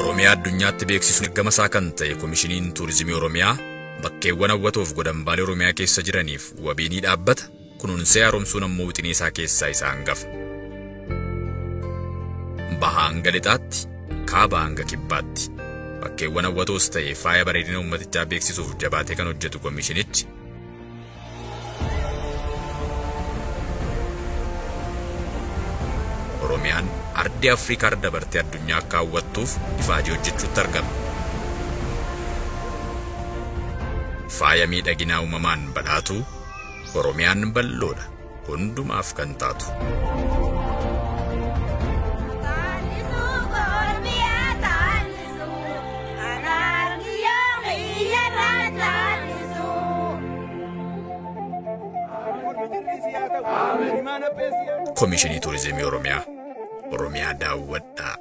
Oromiyaa addunyaatti beeksisuun gamasaa kan ta'e Komishiniin Tuurizimii Oromiyaa bakkeewwan hawwatoof godambaalee Oromiyaa keessa jiraniif wabiinii dhaabbata kunuunsee haaromsuun ammoo wixinee isaa keessaa isa hangafa. Bahaa hanga lixaatti, kaabaa hanga kibbaatti bakkeewwan hawwatoos ta'e faaya bareedina uummatichaa beeksisuuf jabaatee kan hojjetu komishinichi Oromiyaan ardii Afrikaa dabartee addunyaa akka hawwattuuf ifaajii hojjechuutti argama. Faaya miidhaginaa uumamaan badhaatu Oromiyaan bal'oodha hundumaaf kan taatu. Komishinii Tuurizimii Oromiyaa daawwadhaa.